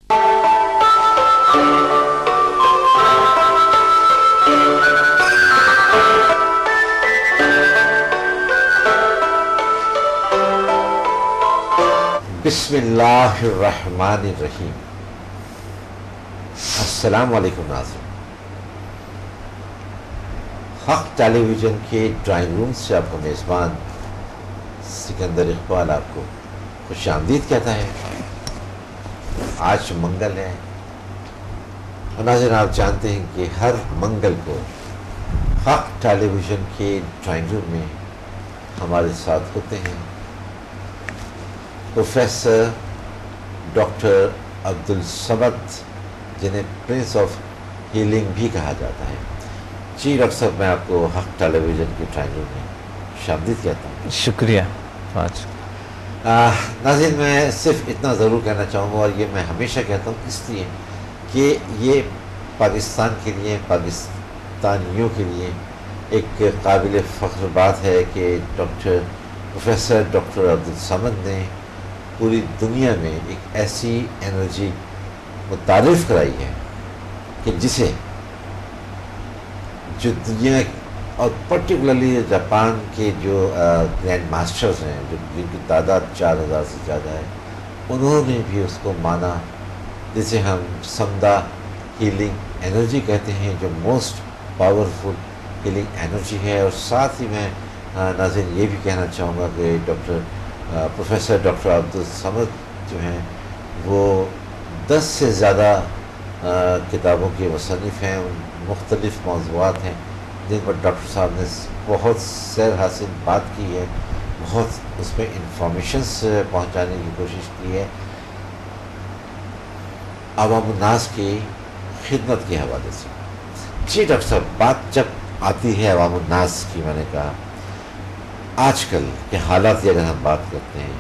بسم اللہ الرحمن الرحیم. السلام علیکم ناظرین. حق ٹیلی ویژن کے ڈرائنگ روم سے آپ کا میزبان سکندر اقبال آپ کو خوش آمدید کہتا ہے. آج منگل ہے اور ناظرین آپ جانتے ہیں کہ ہر منگل کو حق ٹیلی ویژن کے ڈرائنگ روم میں ہمارے ساتھ ہوتے ہیں پروفیسر ڈاکٹر عبدالصمد, جنہیں پرنس آف ہیلنگ بھی کہا جاتا ہے. جی ڈاکٹر صاحب, میں آپ کو حق ٹیلی ویژن کی ڈرائنگ روم میں خوش آمدید کہتا ہوں. شکریہ. ناظرین, میں صرف اتنا ضرور کہنا چاہوں گا, اور یہ میں ہمیشہ کہتا ہوں اس لیے کہ یہ پاکستان کے لیے, پاکستانیوں کے لیے ایک قابل فخر بات ہے کہ پروفیسر ڈاکٹر عبدالصمد نے پوری دنیا میں ایک ایسی انرجی متعارف کرائی ہے کہ جسے جو دنیا اور پرٹیکولرلی جاپان کے جو گرینڈ ماسٹرز ہیں, جن کی تعداد 4000 سے زیادہ ہے, انہوں نے بھی اس کو مانا, جسے ہم سمدہ ہیلنگ انرجی کہتے ہیں, جو موسٹ پاورفل ہیلنگ انرجی ہے. اور ساتھ ہی میں ناظرین یہ بھی کہنا چاہوں گا کہ پروفیسر ڈاکٹر عبدالصمد جو ہیں وہ 10 سے زیادہ کتابوں کے مصنف ہیں. مختلف موضوعات ہیں جن پر ڈاکٹر صاحب نے بہت سیر حاصل بات کی ہے, بہت اس میں انفارمیشنس پہنچانے کی کوشش کی ہے عوام الناس کی خدمت کے حوالے سے. جی ڈاکٹر صاحب, بات جب آتی ہے عوام الناس کی, میں نے کہا آج کل کے حالات کی اگر ہم بات کرتے ہیں,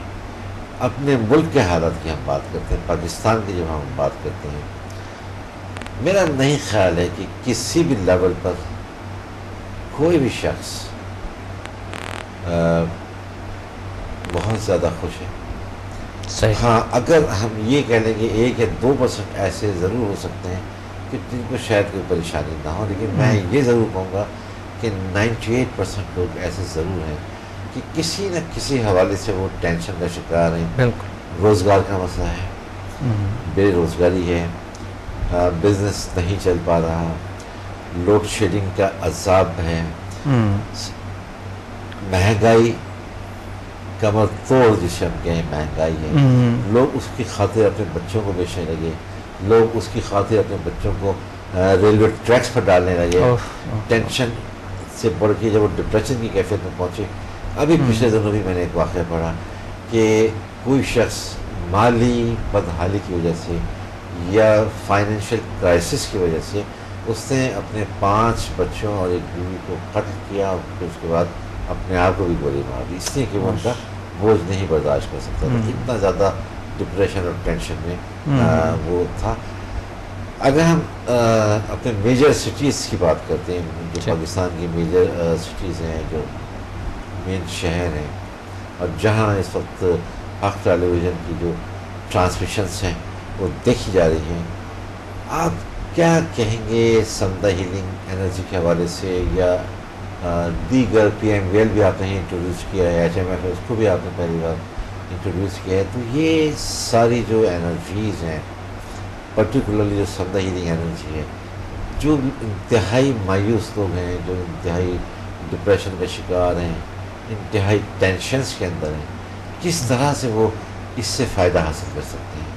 اپنے ملک کے حالات کی ہم بات کرتے ہیں, پاکستان کی جب ہم بات کرتے ہیں, میرا نہیں خیال ہے کہ کسی بھی لیول پر کوئی بھی شخص بہت زیادہ خوش ہے. صحیح. ہاں, اگر ہم یہ کہہ لیں کہ 1 یا 2% ایسے ضرور ہو سکتے ہیں کہ جن کو شاید کوئی پریشانی نہ ہو, لیکن میں یہ ضرور کہوں گا کہ 98% لوگ ایسے ضرور ہیں کہ کسی نہ کسی حوالے سے وہ ٹینشن کا شکار ہیں. بالکل. روزگار کا مسئلہ ہے, بے روزگاری ہے, بزنس نہیں چل پا رہا, لوڈ شیڈنگ کا عذاب ہے, مہنگائی کمر توڑ جسے ہم کہیں مہنگائی ہے, لوگ اس کی خاطر اپنے بچوں کو بیچنے لگے, لوگ اس کی خاطر اپنے بچوں کو ریلوے ٹریکس پر ڈالنے لگے. ٹینشن سے بڑھ کے جب وہ ڈپریشن کی کیفیت میں پہنچے. ابھی پچھلے دنوں بھی میں نے ایک واقعہ پڑھا کہ کوئی شخص مالی بدحالی کی وجہ سے یا فائنینشیل کرائسس کی وجہ سے اس نے اپنے 5 بچوں اور ایک بیوی کو قتل کیا, اور پھر اس کے بعد اپنے آپ کو بھی گولی مار دی, اس لیے کہ وہ ان کا بوجھ نہیں برداشت کر سکتا تھا. اتنا زیادہ ڈپریشن اور ٹینشن میں وہ تھا. اگر ہم اپنے میجر سٹیز کی بات کرتے ہیں, جو پاکستان کی میجر سٹیز ہیں, جو مین شہر ہیں, اور جہاں اس وقت حق ٹیلی ویژن کی جو ٹرانسمیشنس ہیں وہ دیکھی جا رہی ہیں, آپ کیا کہیں گے سمدہ ہیلنگ انرجی کے حوالے سے, یا دیگر PMVL بھی آپ نے انٹروڈیوس کیا ہے, HMF اس کو بھی آپ نے پہلی بار انٹروڈیوس کیا ہے, تو یہ ساری جو انرجیز ہیں, پرٹیکولرلی جو سمدہ ہیلنگ انرجی ہے, جو انتہائی مایوس لوگ ہیں, جو انتہائی ڈپریشن کا شکار ہیں, انتہائی ٹینشنز کے اندر ہیں, کس طرح سے وہ اس سے فائدہ حاصل کر سکتے ہیں؟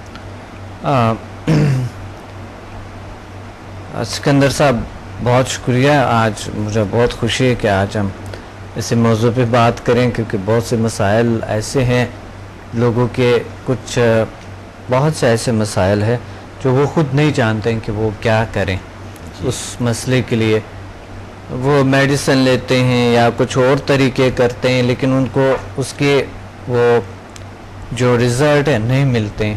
سکندر صاحب بہت شکریہ. آج مجھے بہت خوشی ہے کہ آج ہم اس موضوع پہ بات کریں, کیونکہ بہت سے مسائل ایسے ہیں لوگوں کے, کچھ بہت سے ایسے مسائل ہیں جو وہ خود نہیں جانتے ہیں کہ وہ کیا کریں. اس مسئلے کے لیے وہ میڈیسن لیتے ہیں یا کچھ اور طریقے کرتے ہیں, لیکن ان کو اس کے وہ جو رزلٹ ہے نہیں ملتے ہیں,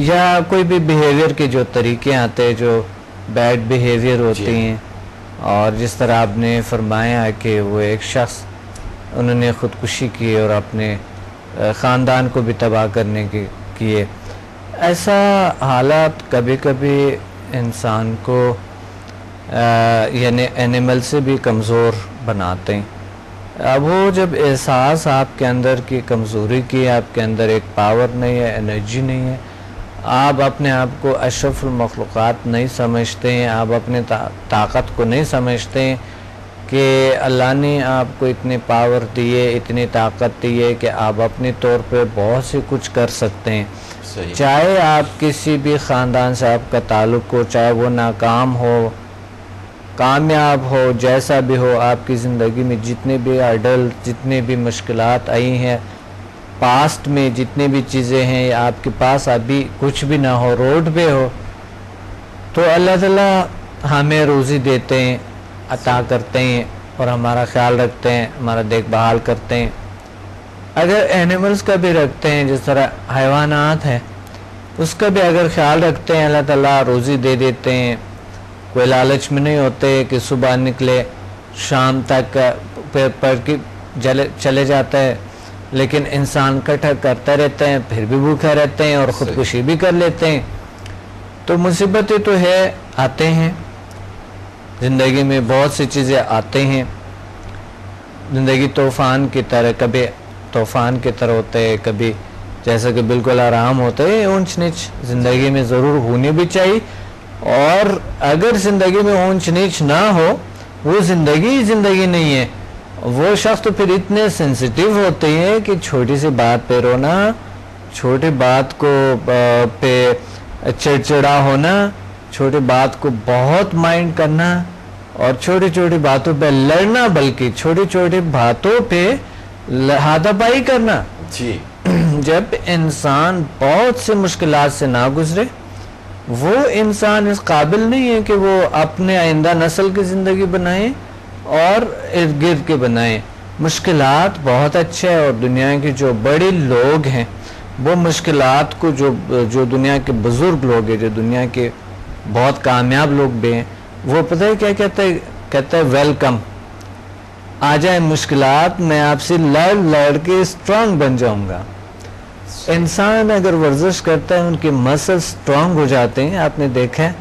یا کوئی بھی بیہیویئر کے جو طریقے آتے ہیں جو بیڈ بیہیویئر ہوتی ہیں. اور جس طرح آپ نے فرمایا کہ وہ ایک شخص انہوں نے خودکشی کی اور اپنے خاندان کو بھی تباہ کرنے کے کیے, ایسا حالات کبھی کبھی انسان کو یعنی اینیمل سے بھی کمزور بناتے ہیں. اب وہ جب احساس آپ کے اندر کی کمزوری کی، آپ کے اندر ایک پاور نہیں ہے، انرجی نہیں ہے، آپ اپنے آپ کو اشرف المخلوقات نہیں سمجھتے ہیں، آپ اپنے طاقت کو نہیں سمجھتے ہیں کہ اللہ نے آپ کو اتنی پاور دیے، اتنی طاقت دیے کہ آپ اپنے طور پہ بہت سے کچھ کر سکتے ہیں. چاہے آپ کسی بھی خاندان سے آپ کا تعلق ہو، چاہے وہ ناکام ہو، کامیاب ہو، جیسا بھی ہو، آپ کی زندگی میں جتنے بھی ہرڈل، جتنے بھی مشکلات آئی ہیں پاسٹ میں، جتنی بھی چیزیں ہیں، آپ کے پاس ابھی کچھ بھی نہ ہو، روڈ پہ ہو، تو اللہ تعالیٰ ہمیں روزی دیتے ہیں، عطا کرتے ہیں اور ہمارا خیال رکھتے ہیں، ہمارا دیکھ بھال کرتے ہیں. اگر اینیملز کا بھی رکھتے ہیں، جس طرح حیوانات ہیں، اس کا بھی اگر خیال رکھتے ہیں، اللہ تعالیٰ روزی دے دیتے ہیں. کوئی لالچ میں نہیں ہوتے کہ صبح نکلے شام تک پڑھ کے چلے جاتا ہے، لیکن انسان کٹھا کرتے رہتے ہیں، پھر بھی بھوکے رہتے ہیں اور خودکشی بھی کر لیتے ہیں. تو مصیبتیں تو ہے، آتے ہیں زندگی میں، بہت سی چیزیں آتے ہیں. زندگی طوفان کی طرح، کبھی طوفان کی طرح ہوتے ہیں، کبھی جیسا کہ بالکل آرام ہوتے ہیں. اونچ نیچ زندگی میں ضرور ہونی بھی چاہیے، اور اگر زندگی میں اونچ نیچ نہ ہو، وہ زندگی نہیں ہے. وہ شخص تو پھر اتنے سینسیٹیو ہوتے ہیں کہ چھوٹی سی بات پہ رونا، چھوٹی بات کو پہ چڑچڑا ہونا، چھوٹی بات کو بہت مائنڈ کرنا اور چھوٹی چھوٹی باتوں پہ لڑنا، بلکہ چھوٹی چھوٹی باتوں پہ ہاتھا پائی کرنا. جی. جب انسان بہت سے مشکلات سے نہ گزرے، وہ انسان اس قابل نہیں ہے کہ وہ اپنے آئندہ نسل کی زندگی بنائیں اور ارد گرد کے بنائیں. مشکلات بہت اچھے ہیں، اور دنیا کے جو بڑے لوگ ہیں وہ مشکلات کو، جو دنیا کے بزرگ لوگ ہیں، جو دنیا کے بہت کامیاب لوگ بھی ہیں، وہ پتہ ہے کیا کہتے ہیں ویلکم، آ جائیں مشکلات، میں آپ سے لڑ کے اسٹرانگ بن جاؤں گا. انسان اگر ورزش کرتا ہے، ان کے مسل اسٹرانگ ہو جاتے ہیں. آپ نے دیکھا ہے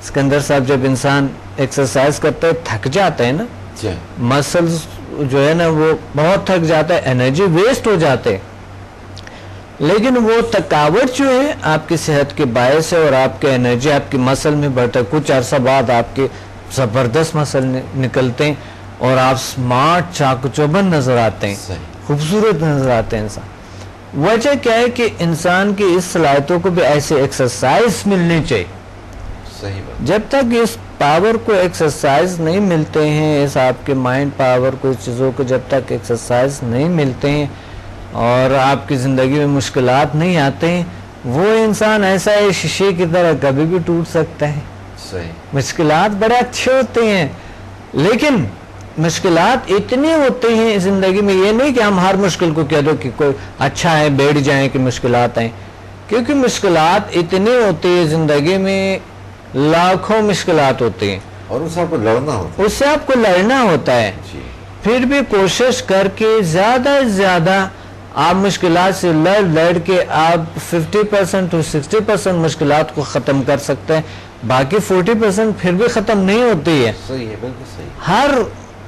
اسکندر صاحب، جب انسان ایکسرسائز کرتا ہے تھک جاتا ہے نا، مسلز جو ہے نا وہ بہت تھک جاتا ہے، انرجی ویسٹ ہو جاتے ہیں. لیکن وہ تھکاوٹ جو ہے آپ کی صحت کے باعث ہے، اور آپ کے انرجی آپ کی مسل میں بڑھتا ہے. کچھ عرصہ بعد آپ کے زبردست مسل نکلتے ہیں اور آپ سمارٹ، چاق چوبند نظر آتے ہیں، خوبصورت نظر آتے ہیں انسان. وجہ کیا ہے کہ انسان کی اس صلاحیتوں کو بھی ایسے ایکسرسائز ملنی چاہیے. صحیح بات. جب تک اس پاور کو ایکسرسائز نہیں ملتے ہیں، اس آپ کے مائنڈ پاور کو، اس چیزوں کو جب تک ایکسرسائز نہیں ملتے ہیں اور آپ کی زندگی میں مشکلات نہیں آتے ہیں، وہ انسان ایسا ہے شیشے کی طرح کبھی بھی ٹوٹ سکتا ہے. صحیح. مشکلات بڑے اچھے ہوتے ہیں، لیکن مشکلات اتنے ہوتے ہیں زندگی میں. یہ نہیں کہ ہم ہر مشکل کو کہہ دو کہ کوئی اچھا ہے بیٹھ جائیں کہ مشکلات آئیں، کیونکہ مشکلات اتنے ہوتے ہیں زندگی میں، لاکھوں مشکلات ہوتے ہیں، اور اس سے آپ کو لڑنا ہوتا ہے. اس سے آپ کو لڑنا ہوتا ہے. پھر بھی کوشش کر کے زیادہ سے زیادہ آپ مشکلات سے لڑ کے آپ 50% to 60% مشکلات کو ختم کر سکتے ہیں. باقی 40% پھر بھی ختم نہیں ہوتی ہے. صحیح ہے، بالکل صحیح. ہر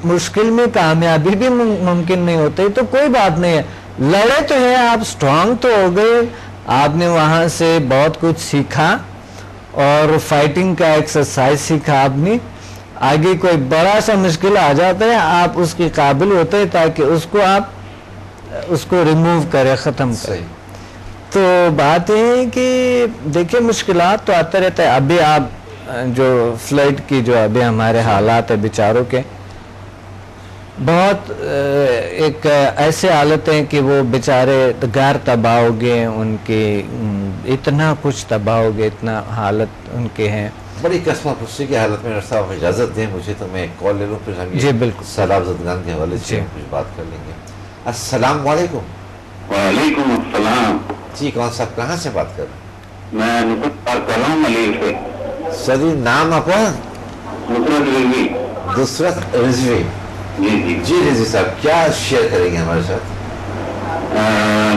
مشکل میں کامیابی بھی ممکن نہیں ہوتی، تو کوئی بات نہیں ہے، لڑے تو ہے، آپ سٹرونگ تو ہو گئے، آپ نے وہاں سے بہت کچھ سیکھا اور فائٹنگ کا ایکسرسائز سیکھا آپ نے. آگے کوئی بڑا سا مشکل آ جاتا ہے، آپ اس کے قابل ہوتے ہیں تاکہ اس کو ریموو کرے، ختم کرے. تو بات یہ ہے کہ دیکھیں مشکلات تو آتے رہتا ہے. ابھی آپ جو فلڈ کی جو ابھی ہمارے حالات ہیں بیچاروں کے، بہت ایک ایسے حالت ہیں کہ وہ بیچارے گھر تباہ ہو گئے، ان کے اتنا کچھ تباہ ہو گیا، اتنا حالت ان کے ہیں. بڑی قسمہ پرسی کی حالت میں. ڈاکٹر صاحب اجازت دیں مجھے تو میں ایک کال لے لوں، پھر ہم جی بالکل سیلاب زدگان کے حوالے سے کچھ بات کر لیں گے. السلام علیکم. وعلیکم السلام. جی کون صاحب کہاں سے بات کر رہے ہیں؟ میں نصرت بات کر رہا ہوں ملیل سے. سر نام آپ کا؟ نصرت رضوی. نصرت رضوی. جی جی جی رضوی صاحب کیا شیئر کریں گے ہمارے ساتھ؟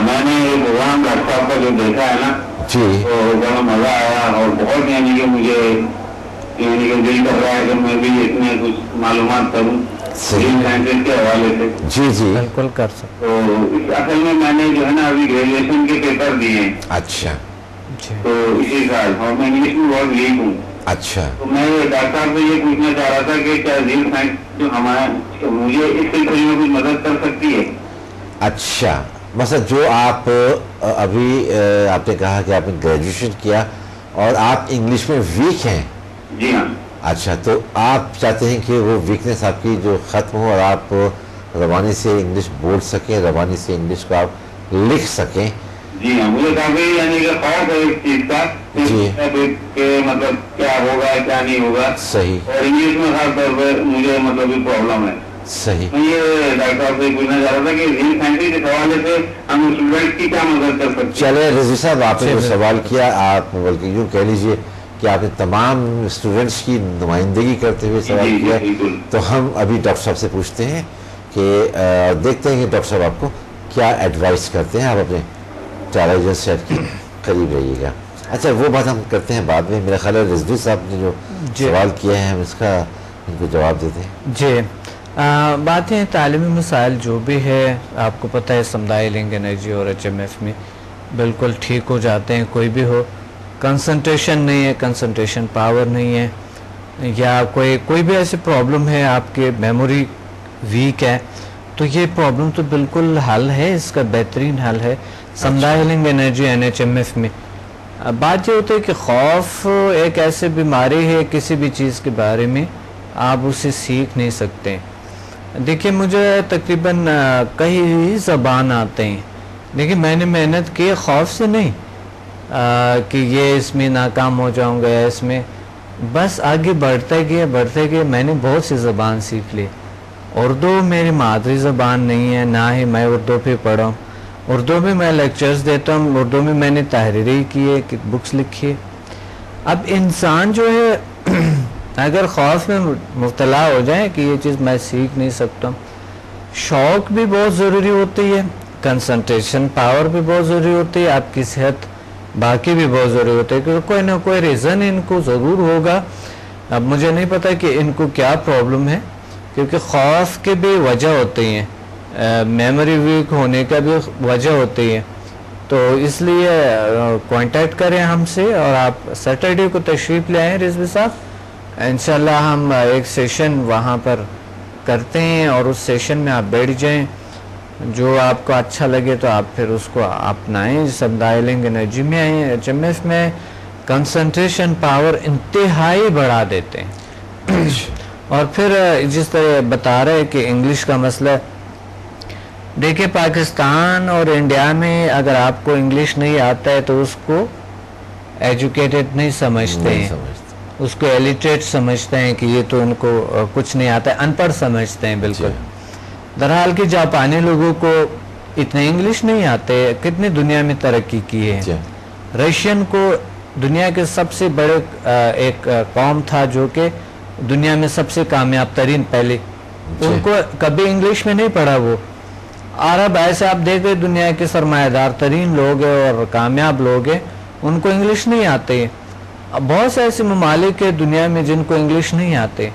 میں نے یہ پروگرام ڈاکٹر صاحب کا جو دیکھا ہے نا، جی تو بڑا مزہ آیا اور بہت یعنی کہ مجھے یعنی کہ دل کر رہا ہے کہ میں بھی اس میں کچھ معلومات کروں سائنسز کے حوالے سے. جی جی بالکل کر سکتے. تو اس اصل میں نے جو ہے نا ابھی گریجویشن کے پیپر دیے ہیں. اچھا جی تو اسی سال اور میں انگلش میں بہت ویک ہوں. اچھا تو میں ڈاکٹر صاحب سے یہ پوچھنا چاہ رہا تھا کہ کیا ذیل سائنس جو ہمارا مجھے اس سلسلے میں کچھ مدد کر سکتی ہے؟ اچھا مثلا جو آپ ابھی آپ نے کہا کہ آپ نے گریجویشن کیا اور آپ انگلش میں ویک ہیں. جی ہاں. اچھا تو آپ چاہتے ہیں کہ وہ ویکنیس آپ کی جو ختم ہو اور آپ روانی سے انگلش بول سکیں, روانی سے انگلش کو آپ لکھ سکیں. جی ہاں مجھے کافی یعنی کہ خوف ہے اس چیز کا جی کہ مطلب کیا ہوگا کیا نہیں ہوگا. صحیح اور انگلش میں خاص طور پہ مجھے مطلب بھی پرابلم ہے. صحیح. میں یہ ڈاکٹر صاحب سے پوچھنا چاہ رہا تھا کہ ذیل سائنس کے حوالے سے ہم اسٹوڈنٹ کی کیا مدد کر سکتے ہیں؟ چلے رضوی صاحب آپ نے جو سوال کیا آپ بلکہ یوں کہہ لیجئے کہ آپ نے تمام اسٹوڈنٹس کی نمائندگی کرتے ہوئے سوال کیا. تو ہم ابھی ڈاکٹر صاحب سے پوچھتے ہیں کہ دیکھتے ہیں کہ ڈاکٹر صاحب آپ کو کیا ایڈوائس کرتے ہیں. آپ اپنے ٹیلیویژن سیٹ کے قریب رہیے گا. اچھا وہ بات ہم کرتے ہیں بعد میں. میرا خیال ہے رضوی صاحب نے جو سوال کیا ہے ہم اس کا ان کو جواب دیتے ہیں. جی باتیں تعلیمی مسائل جو بھی ہے آپ کو پتہ ہے سمدائی لنگ انرجی اور HMF میں بالکل ٹھیک ہو جاتے ہیں. کوئی بھی ہو, کنسنٹریشن نہیں ہے, کنسنٹریشن پاور نہیں ہے, یا کوئی بھی ایسی پرابلم ہے, آپ کے میموری ویک ہے, تو یہ پرابلم تو بالکل حل ہے, اس کا بہترین حل ہے سمدائی لنگ انرجی NHMF میں. بات یہ ہوتی ہے کہ خوف ایک ایسی بیماری ہے کسی بھی چیز کے بارے میں آپ اسے سیکھ نہیں سکتے. دیکھیے مجھے تقریباً کئی زبان آتے ہیں, لیکن میں نے محنت کی خوف سے نہیں کہ یہ اس میں ناکام ہو جاؤں گا یا اس میں, بس آگے بڑھتے گئے میں نے بہت سی زبان سیکھ لی. اردو میری مادری زبان نہیں ہے, نہ ہی میں اردو پہ پڑھا ہوں. اردو میں میں لیکچرز دیتا ہوں, اردو میں میں نے تحریریں کی ہے, بکس لکھی ہے. اب انسان جو ہے اگر خوف میں مبتلا ہو جائے کہ یہ چیز میں سیکھ نہیں سکتا, شوق بھی بہت ضروری ہوتی ہے, کنسنٹریشن پاور بھی بہت ضروری ہوتی ہے, آپ کی صحت باقی بھی بہت ضروری ہوتی ہے, کیونکہ کوئی نہ کوئی ریزن ان کو ضرور ہوگا. اب مجھے نہیں پتا کہ ان کو کیا پرابلم ہے, کیونکہ خوف کے بھی وجہ ہوتی ہیں, میموری ویک ہونے کا بھی وجہ ہوتی ہے. تو اس لیے کانٹیکٹ کریں ہم سے, اور آپ سیٹرڈے کو تشریف لے آئیں رضوی صاحب. انشاءاللہ ہم ایک سیشن وہاں پر کرتے ہیں, اور اس سیشن میں آپ بیٹھ جائیں, جو آپ کو اچھا لگے تو آپ پھر اس کو اپنائیں. سمدائی لنگ انرجی میں آئیں, HMF میں کنسنٹریشن پاور انتہائی بڑھا دیتے ہیں. اور پھر جس طرح بتا رہے کہ انگلش کا مسئلہ, دیکھیں پاکستان اور انڈیا میں اگر آپ کو انگلش نہیں آتا ہے تو اس کو ایجوکیٹڈ نہیں سمجھتے ہیں, اس کو ایلیٹریٹ سمجھتے ہیں کہ یہ تو ان کو کچھ نہیں آتا ہے, ان پڑھ سمجھتے ہیں بالکل. درحال کہ جاپانی لوگوں کو اتنے انگلش نہیں آتے, کتنی دنیا میں ترقی کی ہے. رشین کو دنیا کے سب سے بڑے ایک قوم تھا جو کہ دنیا میں سب سے کامیاب ترین پہلے, ان کو کبھی انگلش میں نہیں پڑھا. وہ عرب ایسے آپ دیکھیں دنیا کے سرمایہ دار ترین لوگ ہیں اور کامیاب لوگ ہیں, ان کو انگلش نہیں آتے. بہت سے ایسے ممالک ہیں دنیا میں جن کو انگلش نہیں آتے,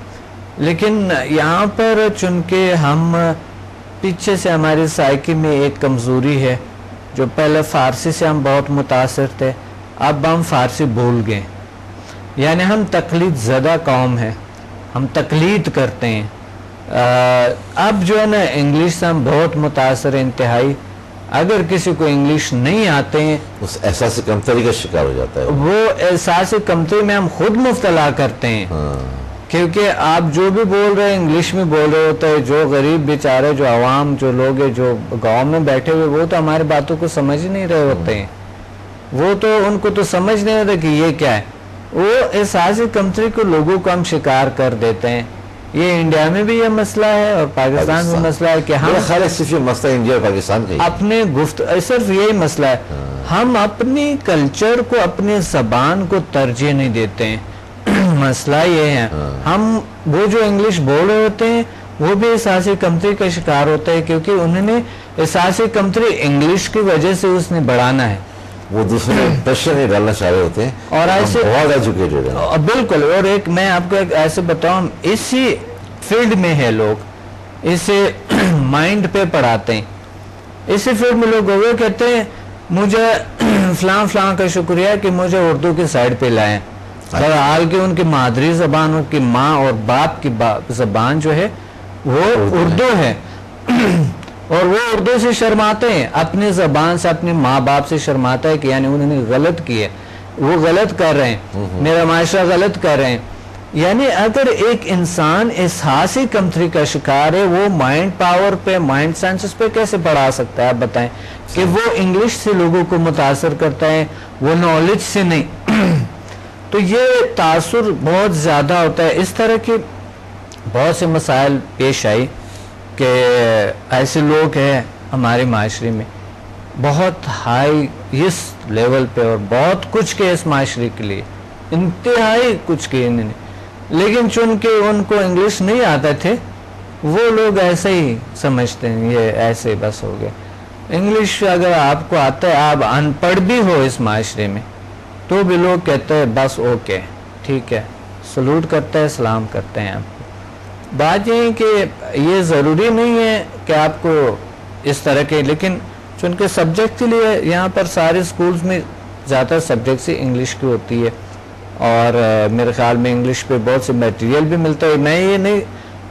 لیکن یہاں پر چونکہ ہم پیچھے سے ہماری سائیکی میں ایک کمزوری ہے, جو پہلے فارسی سے ہم بہت متاثر تھے, اب ہم فارسی بھول گئے. یعنی ہم تقلید زدہ قوم ہے, ہم تقلید کرتے ہیں. اب جو ہے نا انگلش سے ہم بہت متاثر انتہائی. اگر کسی کو انگلش نہیں آتے ہیں اس احساس کمتری کا شکار ہو جاتا ہے, وہ احساس کمتری میں ہم خود مبتلا کرتے ہیں. کیونکہ آپ جو بھی بول رہے ہیں انگلش میں بول رہے ہوتے ہیں. جو غریب بیچارے, جو عوام, جو لوگ ہیں جو گاؤں میں بیٹھے ہوئے, وہ تو ہماری باتوں کو سمجھ ہی نہیں رہے ہوتے ہیں. وہ تو ان کو تو سمجھ نہیں ہوتا کہ یہ کیا ہے. وہ احساس کمتری کو لوگوں کو ہم شکار کر دیتے ہیں. یہ انڈیا میں بھی یہ مسئلہ ہے اور پاکستان میں مسئلہ ہے کہ ہم صرف یہ مسئلہ انڈیا اور پاکستان کا اپنے صرف یہی مسئلہ ہے, ہم اپنی کلچر کو, اپنی زبان کو ترجیح نہیں دیتے ہیں. مسئلہ یہ ہے, ہم وہ جو انگلش بول رہے ہوتے ہیں وہ بھی احساس کمتری کا شکار ہوتا ہے, کیونکہ انہوں نے احساس کمتری انگلش کی وجہ سے اس نے بڑھانا ہے. وہ دوسرے پریشر نہیں ڈالنا چاہ رہے ہوتے ہیں اور ایسے بہت ایجوکیٹڈ ہیں. بالکل. اور ایک میں آپ کو ایک ایسے بتاؤں, اسی فیلڈ میں ہے لوگ, اسے مائنڈ پہ پڑھاتے ہیں, اسی فیلڈ میں لوگ ہوئے کہتے ہیں مجھے فلاں کا شکریہ کہ مجھے اردو کی سائڈ پہ لائیں. بہرحال کہ ان کی مادری زبان, ان کی ماں اور باپ کی زبان جو ہے وہ اردو ہے, اور وہ اردو سے شرماتے ہیں, اپنی زبان سے, اپنے ماں باپ سے شرماتا ہے کہ یعنی انہوں نے غلط کیا, وہ غلط کر رہے ہیں, میرا معاشرہ غلط کر رہے ہیں. یعنی اگر ایک انسان احساسی کمتری کا شکار ہے, وہ مائنڈ پاور پہ, مائنڈ سینسز پہ کیسے بڑھا سکتا ہے؟ آپ بتائیں کہ وہ انگلش سے لوگوں کو متاثر کرتا ہے, وہ نالج سے نہیں. تو یہ تاثر بہت زیادہ ہوتا ہے. اس طرح کے بہت سے مسائل پیش آئی کہ ایسے لوگ ہیں ہمارے معاشرے میں بہت ہائی اس لیول پہ, اور بہت کچھ کے اس معاشرے کے لیے انتہائی کچھ کے انہوں نے, لیکن چونکہ ان کو انگلش نہیں آتا تھے وہ لوگ ایسے ہی سمجھتے ہیں یہ ایسے بس ہو گیا. انگلش اگر آپ کو آتا ہے, آپ ان پڑھ بھی ہو اس معاشرے میں, تو بھی لوگ کہتے ہیں بس اوکے ٹھیک ہے, سلوٹ کرتے ہیں, سلام کرتے ہیں. آپ بات یہ ہے کہ یہ ضروری نہیں ہے کہ آپ کو اس طرح کے, لیکن چونکہ سبجیکٹ کے لیے یہاں پر سارے سکولز میں زیادہ سبجیکٹ سے انگلش کی ہوتی ہے, اور میرے خیال میں انگلش پہ بہت سے میٹیریل بھی ملتا ہے. میں یہ نہیں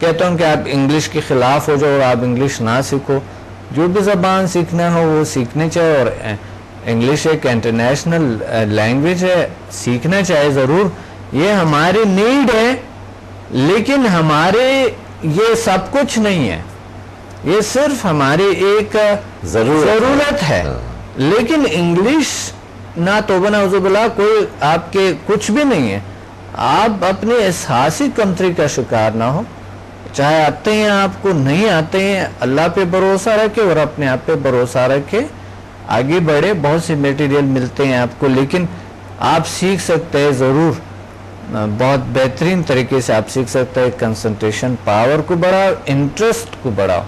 کہتا ہوں کہ آپ انگلش کے خلاف ہو جاؤ اور آپ انگلش نہ سیکھو, جو بھی زبان سیکھنا ہو وہ سیکھنے چاہے, اور انگلش ایک انٹرنیشنل لینگویج ہے, سیکھنا چاہے ضرور, یہ ہماری نیڈ ہے, لیکن ہمارے یہ سب کچھ نہیں ہے, یہ صرف ہماری ایک ضرورت ہے. لیکن انگلش نہ توبہ نعوذ باللہ کوئی آپ کے کچھ بھی نہیں ہے. آپ اپنے احساسی کمتری کا شکار نہ ہو, چاہے آتے ہیں آپ کو نہیں آتے ہیں, اللہ پہ بھروسہ رکھے اور اپنے آپ پہ بھروسہ رکھے, آگے بڑھے. بہت سے میٹیریل ملتے ہیں آپ کو, لیکن آپ سیکھ سکتے ہیں ضرور, بہت بہترین طریقے سے آپ سیکھ سکتے ہیں. کنسنٹریشن پاور کو بڑھاؤ, انٹرسٹ کو بڑھاؤ.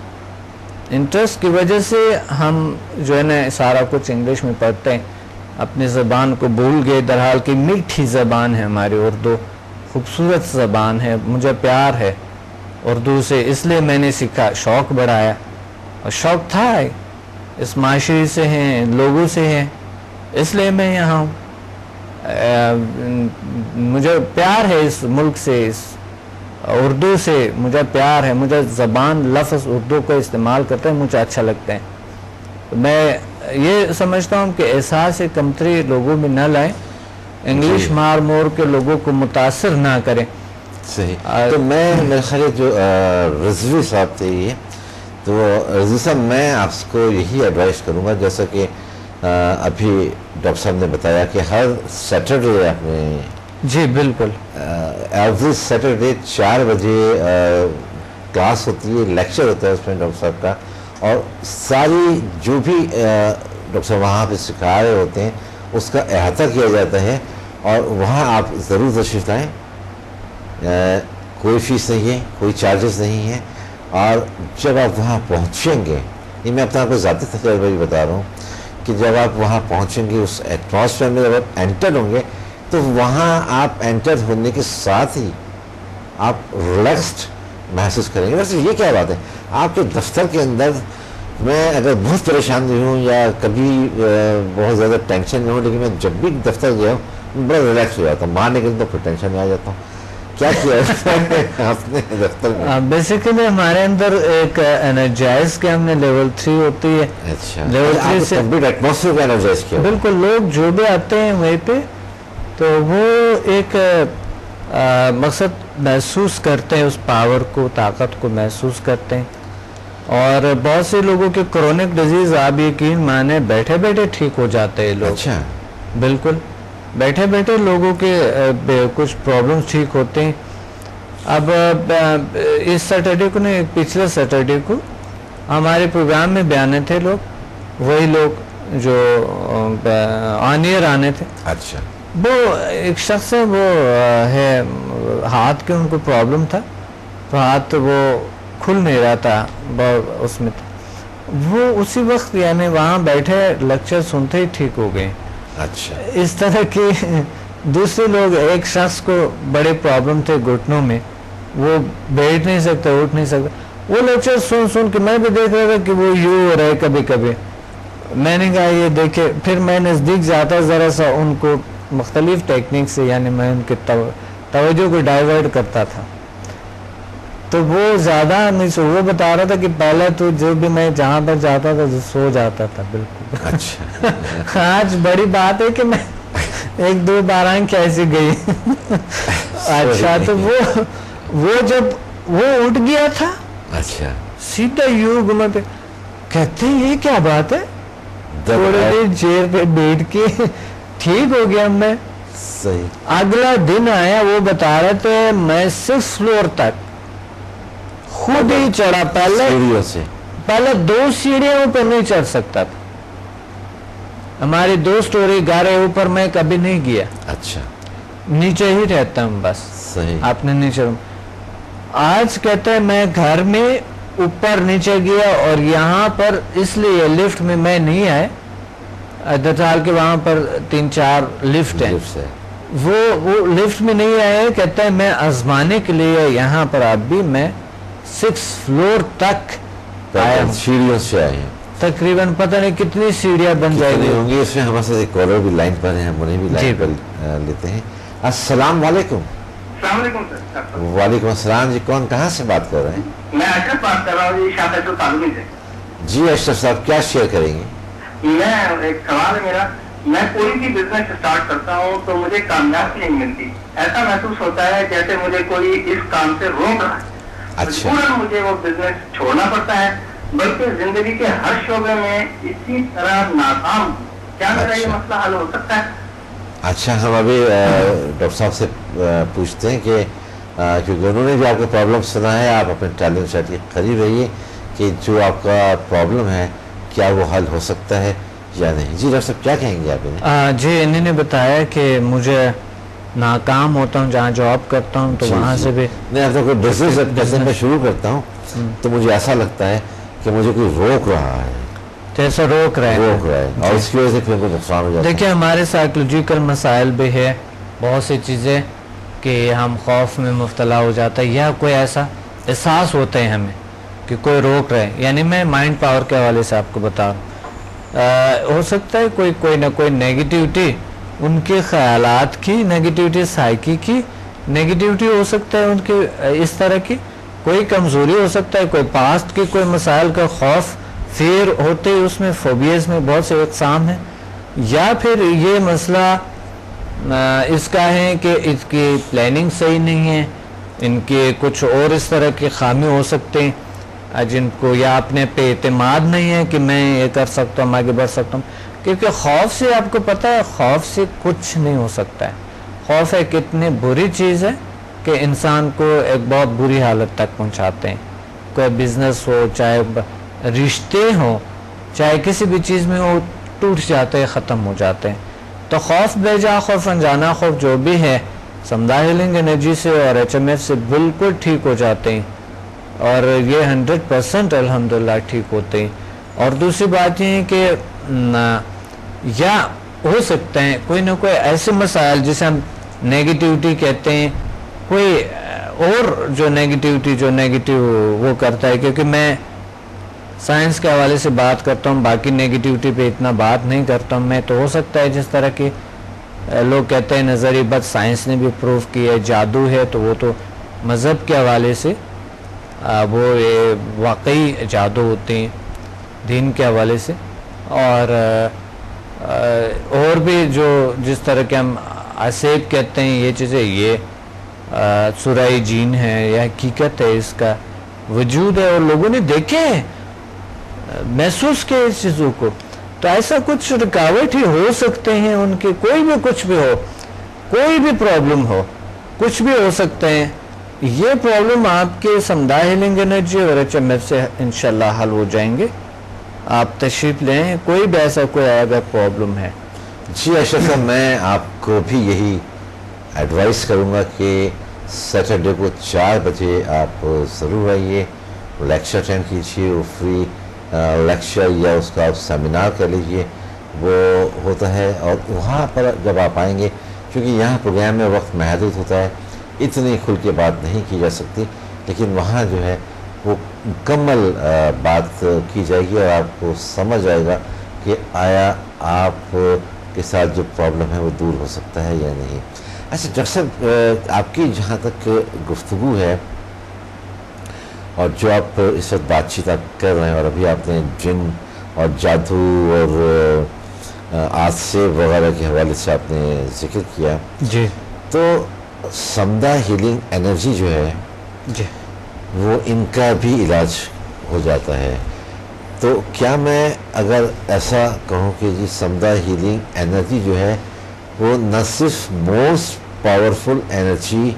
انٹرسٹ کی وجہ سے ہم جو ہے نا سارا کچھ انگلش میں پڑھتے ہیں, اپنی زبان کو بھول گئے, درحال کی میٹھی زبان ہے ہماری اردو, خوبصورت زبان ہے. مجھے پیار ہے اردو سے, اس لیے میں نے سیکھا, شوق بڑھایا, اور شوق تھا اس معاشرے سے ہیں, لوگوں سے ہیں, اس لیے میں یہاں ہوں. مجھے پیار ہے اس ملک سے, اس اردو سے مجھے پیار ہے. مجھے زبان لفظ اردو کو استعمال کرتے ہیں مجھے اچھا لگتا ہے. میں یہ سمجھتا ہوں کہ احساس کمتری لوگوں میں نہ لائیں, انگلش مار مور کے لوگوں کو متاثر نہ کریں. صحیح. تو میرے خیال جو رضوی صاحب تھے, یہ تو رضوی صاحب میں آپ کو یہی ایڈوائز کروں گا, جیسا کہ ابھی ڈاکٹر صاحب نے بتایا کہ ہر سیٹرڈے آپ نے, جی بالکل, ایوری سیٹرڈے 4 بجے کلاس ہوتی ہے, لیکچر ہوتا ہے اس میں ڈاکٹر صاحب کا, اور ساری جو بھی ڈاکٹر صاحب وہاں پہ سکھا رہے ہوتے ہیں اس کا احاطہ کیا جاتا ہے, اور وہاں آپ ضرور تشریف لائیں. کوئی فیس نہیں ہے, کوئی چارجز نہیں ہے, اور جب آپ وہاں پہنچیں گے, یہ میں اپنا آپ کو ذاتی تجربہ بھی بتا رہا ہوں کہ جب آپ وہاں پہنچیں گے اس ایٹماسفیئر میں, جب آپ انٹر ہوں گے تو وہاں آپ انٹر ہونے کے ساتھ ہی آپ ریلیکسڈ محسوس کریں گے. ویسے یہ کیا بات ہے, آپ کے دفتر کے اندر میں اگر بہت پریشان نہیں ہوں یا کبھی بہت زیادہ ٹینشن میں ہوں, لیکن میں جب بھی دفتر گیا ہوں بڑا ریلیکس ہو جاتا ہوں, باہر نکلتا ہوں پھر ٹینشن میں آ جاتا ہوں. کیا کیا اپنے دفتر میں بیسیکلی ہمارے اندر ایک انرجائز کے ہم نے لیول 3 ہوتی ہے. اچھا, لیول 3 سے کمپلیٹ ایٹماسفیئر کو انرجائز کیا. بالکل, لوگ جو بھی آتے ہیں وہیں پہ تو وہ ایک مقصد محسوس کرتے ہیں, اس پاور کو, طاقت کو محسوس کرتے ہیں. اور بہت سے لوگوں کے کرونک ڈیزیز آپ یقین مانیں بیٹھے بیٹھے ٹھیک ہو جاتے ہیں لوگ. اچھا, بالکل بیٹھے بیٹھے لوگوں کے کچھ پرابلمس ٹھیک ہوتے ہیں. اب اس سیٹرڈے کو نہیں, پچھلے سیٹرڈے کو ہمارے پروگرام میں بھی آنے تھے لوگ, وہی لوگ جو آن ایئر آنے تھے. اچھا, وہ ایک شخص ہے, وہ ہے ہاتھ کے ان کو پرابلم تھا, تو ہاتھ وہ کھل نہیں رہا تھا, اس میں تھا. وہ اسی وقت یعنی وہاں بیٹھے لیکچر سنتے ہی ٹھیک ہو گئے. اچھا اس طرح کی دوسرے لوگ، ایک شخص کو بڑے پرابلم تھے گھٹنوں میں، وہ بیٹھ نہیں سکتا، اٹھ نہیں سکتا، وہ لیکچر سن کے میں بھی دیکھ رہا تھا کہ وہ یوں ہو رہا ہے کبھی کبھی. میں نے کہا یہ دیکھے، پھر میں نزدیک جاتا ذرا سا ان کو مختلف ٹیکنیک سے، یعنی میں ان کے توجہ کو ڈائیورٹ کرتا تھا، تو وہ زیادہ نہیں سو. وہ بتا رہا تھا کہ پہلے تو جو بھی میں جہاں پر جاتا تھا سو جاتا تھا بالکل. اچھا آج بڑی بات ہے کہ میں ایک دو بار آنکھ ایسی گئی. اچھا تو وہ جب وہ اٹھ گیا تھا، اچھا سیدھا یوں گھما پہ، کہتے ہیں یہ کیا بات ہے، تھوڑی دیر چیئر پہ بیٹھ کے ٹھیک ہو گیا. میں صحیح. اگلا دن آیا، وہ بتا رہے تھے میں 6 فلور تک خود ہی چڑھا. پہلے 2 سیڑھیوں پہ نہیں چڑھ سکتا تھا. ہماری 2 سٹوری گھر ہے اوپر، میں کبھی نہیں گیا. اچھا نیچے ہی رہتا ہوں بس. صحیح. آپ نے نیچے. آج کہتے ہیں میں گھر میں اوپر نیچے گیا، اور یہاں پر اس لیے لفٹ میں میں نہیں آئے. دتال کے وہاں پر 3-4 لفٹ ہیں، وہ لفٹ میں نہیں آئے. کہتے ہیں میں آزمانے کے لیے یہاں پر اب بھی میں 6 فلور تک آیا ہوں. سیڑھیوں سے آئے ہیں. تقریباً پتہ نہیں کتنی سیڑھیاں بن جائے گی ہوں گی. اس میں ہمارے ساتھ ایک کالر بھی لائن پر ہیں، ہم انہیں بھی لائن پر لیتے ہیں. السلام علیکم. السلام علیکم سر. وعلیکم السلام جی. کون کہاں سے بات کر رہے ہیں؟ میں اشرف بات کر رہا ہوں جی، شاہ فیصل تعلقی سے. جی اشرف صاحب کیا شیئر کریں گے؟ میں ایک سوال ہے میرا. میں کوئی بھی بزنس اسٹارٹ کرتا ہوں تو مجھے کامیابی نہیں ملتی. ایسا محسوس ہوتا ہے جیسے مجھے کوئی اس کام سے روک رہا ہے. اچھا. پورا مجھے وہ بزنس چھوڑنا پڑتا ہے، بلکہ زندگی کے ہر شعبے میں اسی طرح ناکام ہوں. کیا میرا یہ مسئلہ حل ہو سکتا ہے؟ اچھا ہم ابھی ڈاکٹر صاحب سے پوچھتے ہیں کہ کیونکہ انہوں نے بھی آپ کا پرابلم سنا ہے، آپ اپنے ٹیلنٹ سیٹ کے قریب رہیے کہ جو آپ کا پرابلم ہے کیا وہ حل ہو سکتا ہے یا نہیں. جی ڈاکٹر صاحب کیا کہیں گے آپ انہیں؟ جی انہوں نے بتایا کہ مجھے ناکام ہوتا ہوں جہاں جاب کرتا ہوں تو وہاں سے بھی نہیں. اب کوئی بزنس جیسے میں شروع کرتا ہوں تو مجھے ایسا لگتا ہے کہ مجھے کوئی روک رہا ہے، جیسا روک رہے ہیں، اور اس کی وجہ سے پھر کوئی نقصان ہو جاتا ہے. دیکھیں ہمارے سائیکولوجیکل مسائل بھی ہے، بہت سی چیزیں کہ ہم خوف میں مبتلا ہو جاتا ہے، یا کوئی ایسا احساس ہوتا ہے ہمیں کہ کوئی روک رہے. یعنی میں مائنڈ پاور کے حوالے سے آپ کو بتا رہا ہوں، ہو سکتا ہے کوئی نہ کوئی نیگیٹیوٹی، ان کے خیالات کی نیگیٹیوٹی، سائیکی کی نیگیٹیوٹی ہو سکتا ہے، ان کے اس طرح کی کوئی کمزوری ہو سکتا ہے، کوئی پاسٹ کی کوئی مسائل کا خوف، فیر ہوتے. اس میں فوبیاز میں بہت سے اقسام ہیں. یا پھر یہ مسئلہ اس کا ہے کہ اس کی پلاننگ صحیح نہیں ہے، ان کے کچھ اور اس طرح کے خامی ہو سکتے ہیں جن کو، یا اپنے پہ اعتماد نہیں ہے کہ میں یہ کر سکتا ہوں، آگے بڑھ سکتا ہوں. کیونکہ خوف سے آپ کو پتہ ہے خوف سے کچھ نہیں ہو سکتا ہے. خوف ہے کتنی بری چیز ہے کہ انسان کو ایک بہت بری حالت تک پہنچاتے ہیں. کوئی بزنس ہو، چاہے رشتے ہوں، چاہے کسی بھی چیز میں ہو، ٹوٹ جاتے ہیں، ختم ہو جاتے ہیں. تو خوف بے جا خوف، انجانا خوف جو بھی ہے، سمدھا ہیلنگ انرجی سے اور HMF سے بالکل ٹھیک ہو جاتے ہیں، اور یہ 100% الحمدللہ ٹھیک ہوتے ہیں. اور دوسری بات یہ ہے کہ یا ہو سکتے ہیں کوئی نہ کوئی ایسے مسائل جسے ہم نیگیٹیوٹی کہتے ہیں، کوئی اور جو نیگیٹیو وہ کرتا ہے. کیونکہ میں سائنس کے حوالے سے بات کرتا ہوں، باقی نیگیٹیوٹی پہ اتنا بات نہیں کرتا ہوں میں. تو ہو سکتا ہے جس طرح کی لوگ کہتے ہیں نظری بد، سائنس نے بھی پروف کیا ہے، جادو ہے، تو وہ تو مذہب کے حوالے سے وہ واقعی جادو ہوتے ہیں دین کے حوالے سے. اور بھی جو جس طرح کے ہم عصیب کہتے ہیں، یہ چیزیں یہ سورہ جین ہے، یہ حقیقت ہے، اس کا وجود ہے، اور لوگوں نے دیکھے ہیں، محسوس کیا اس چیزوں کو. تو ایسا کچھ رکاوٹ ہی ہو سکتے ہیں ان کے، کوئی بھی کچھ بھی ہو، کوئی بھی پرابلم ہو، کچھ بھی ہو سکتے ہیں. یہ پرابلم آپ کے سمدھا ہیلنگ انرجی اور HMF سے انشاءاللہ حل ہو جائیں گے. آپ تشریف لیں، کوئی بھی ایسا کوئی اگر پرابلم ہے. جی اشرف صاحب میں آپ کو بھی یہی ایڈوائس کروں گا کہ سیٹرڈے کو 4 بجے آپ ضرور آئیے، لیکچر اٹینڈ کیجیے، وہ فری لیکچر یا اس کا آپ سیمینار کر لیجیے وہ ہوتا ہے. اور وہاں پر جب آپ آئیں گے، کیونکہ یہاں پروگرام میں وقت محدود ہوتا ہے، اتنی کھل کے بات نہیں کی جا سکتی، لیکن وہاں جو ہے وہ مکمل بات کی جائے گی اور آپ کو سمجھ آئے گا کہ آیا آپ کے ساتھ جو پرابلم ہے وہ دور ہو سکتا ہے یا نہیں. اچھا ڈاکٹر صاحب، آپ کی جہاں تک گفتگو ہے اور جو آپ اس وقت بات چیت آپ کر رہے ہیں، اور ابھی آپ نے جن اور جادو اور آسے وغیرہ کے حوالے سے آپ نے ذکر کیا، جی، تو سمدھا ہیلنگ انرجی جو ہے جی، وہ ان کا بھی علاج ہو جاتا ہے. تو کیا میں اگر ایسا کہوں کہ جی سمدھا ہیلنگ انرجی جو ہے وہ نہ صرف موسٹ پاورفل انرجی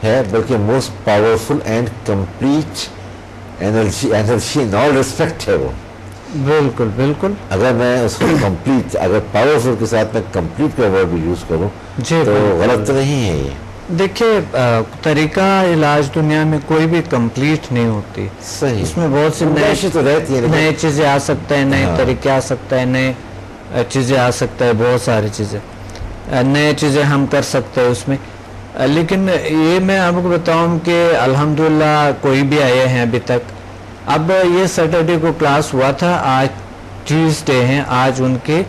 ہے بلکہ most powerful and complete energy in all respect ہے وہ؟ بالکل بالکل. اگر میں اس کو کمپلیٹ، اگر پاورفل کے ساتھ میں کمپلیٹ کا ورڈ بھی یوز کروں جی، تو غلط تو نہیں ہے یہ؟ دیکھیے، طریقہ علاج دنیا میں کوئی بھی کمپلیٹ نہیں ہوتی. صحیح، اس میں بہت سی گنجائشیں تو رہتی ہیں، نئے چیزیں آ سکتا ہے، نئے ہاں. طریقے آ سکتا ہے، نئے چیزیں آ سکتا ہے، بہت ساری چیزیں، نئے چیزیں ہم کر سکتے ہیں اس میں. لیکن یہ میں آپ کو بتاؤں کہ الحمدللہ کوئی بھی آئے ہیں ابھی تک. اب یہ سیٹرڈے کو کلاس ہوا تھا، آج ٹیوزڈے ہیں، آج ان کے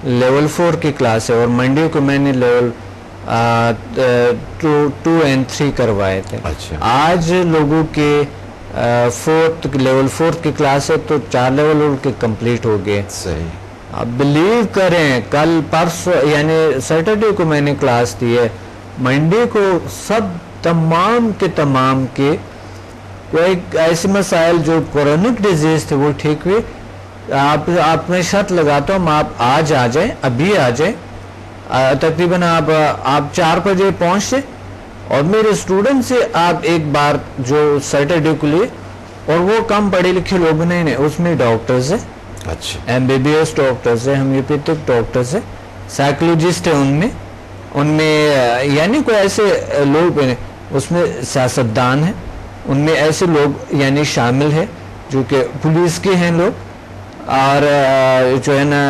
لیول 4 کی کلاس ہے، اور منڈے کو میں نے لیول 2 and 3 کروائے تھے. اچھا، آج لوگوں کے لیول 4 کی کلاس ہے، تو 4 لیول ان کے کمپلیٹ ہو گئے. صحیح. اب بلیو کریں، کل پرسوں یعنی سیٹرڈے کو میں نے کلاس دی ہے، منڈے کو سب تمام کے کوئی ایسے مسائل جو کورونک ڈیزیز تھے وہ ٹھیک ہوئے. آپ میں شرط لگاتا ہوں، آپ آج آ جائیں، ابھی آ جائیں، تقریباً آپ 4 بجے پہنچے، اور میرے اسٹوڈنٹ سے آپ ایک بار جو سیٹرڈے کو لیے، اور وہ کم پڑھے لکھے لوگ نہیں، اس میں ڈاکٹرز ہیں، اچھا، MBBS ڈاکٹرز ہیں، ہومیوپیتھک ڈاکٹرز ہیں، سائیکولوجسٹ ہیں، ان میں یعنی کوئی ایسے لوگ اس میں سیاستدان ہیں، ان میں ایسے لوگ یعنی شامل ہیں جو کہ پولیس کے ہیں لوگ، اور جو ہے نا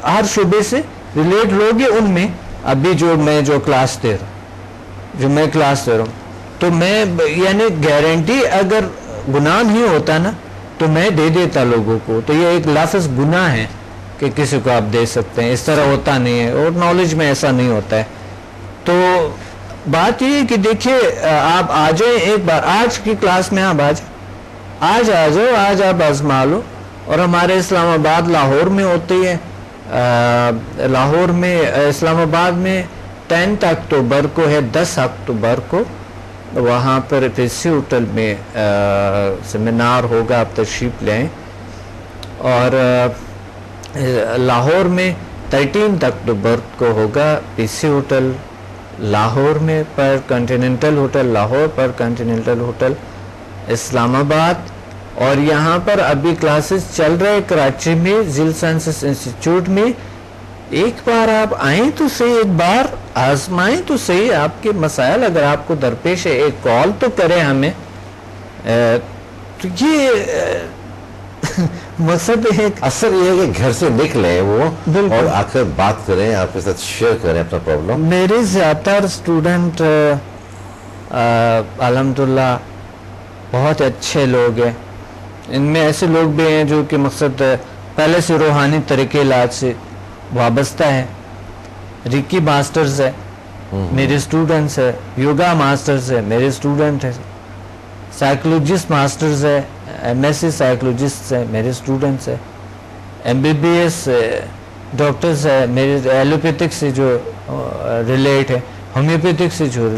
ہر شعبے سے ریلیٹ لوگ ہیں. ان میں ابھی جو میں کلاس دے رہا ہوں تو میں یعنی گارنٹی اگر گناہ نہیں ہوتا نا تو میں دے دیتا لوگوں کو. تو یہ ایک لفظ گناہ ہے کہ کسی کو آپ دے سکتے ہیں، اس طرح ہوتا نہیں ہے، اور نالج میں ایسا نہیں ہوتا ہے. تو بات یہ ہے کہ دیکھیے، آپ آ جائیں ایک بار، آج کی کلاس میں آپ آج آ جاؤ، آج آپ آزما لو. اور ہمارے اسلام آباد لاہور میں ہوتی ہے، لاہور میں اسلام آباد میں 10 اکتوبر کو ہے، 10 اکتوبر کو وہاں پر پیسی ہوٹل میں سیمینار ہوگا، آپ تشریف لیں. اور لاہور میں 13 اکتوبر کو ہوگا پیسی ہوٹل لاہور میں، پر کنٹیننٹل ہوٹل لاہور، پر کنٹیننٹل ہوٹل اسلام آباد. اور یہاں پر ابھی کلاسز چل رہے کراچی میں ذیل سائنسز انسٹیٹیوٹ میں. ایک بار آپ آئیں تو صحیح، ایک بار آزمائیں تو صحیح. آپ کے مسائل اگر آپ کو درپیش ہے، ایک کال تو کریں ہمیں. تو یہ مقصد ہے، اثر یہ ہے کہ گھر سے نکلیں وہ اور آ کر بات کریں، آپ کے ساتھ شیئر کریں اپنا پرابلم. میرے زیادہ تر اسٹوڈنٹ الحمدللہ بہت اچھے لوگ ہیں. ان میں ایسے لوگ بھی ہیں جو کہ مقصد پہلے سے روحانی طریقے علاج سے وابستہ ہے. ریکی ماسٹرز ہے میرے اسٹوڈنٹس ہے، یوگا ماسٹرز ہے میرے اسٹوڈنٹ ہے، سائیکولوجسٹ ماسٹرز ہے، MSc سائیکولوجسٹ ہے میرے اسٹوڈنٹس ہے، MBBS ڈاکٹرز ہے میرے، ایلوپیتھک سے جو ریلیٹ ہے، ہومیوپیتھک سے جو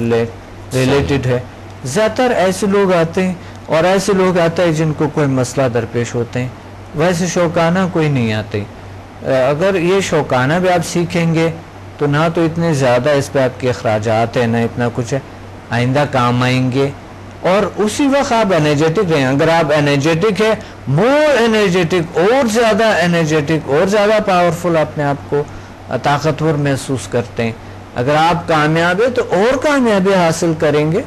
ریلیٹڈ ہے. زیادہ تر ایسے لوگ آتے ہیں، اور ایسے لوگ آتے ہیں جن کو کوئی مسئلہ درپیش ہوتے ہیں. ویسے شوقانہ کوئی نہیں آتے. اگر یہ شوقانہ بھی آپ سیکھیں گے تو نہ تو اتنے زیادہ اس پہ آپ کے اخراجات ہیں، نہ اتنا کچھ ہے، آئندہ کام آئیں گے. اور اسی وقت آپ انرجیٹک رہیں. اگر آپ انرجیٹک ہے، مور انرجیٹک، اور زیادہ انرجیٹک، اور زیادہ پاورفل، اپنے آپ کو طاقتور محسوس کرتے ہیں. اگر آپ کامیاب ہیں تو اور کامیابی حاصل کریں گے.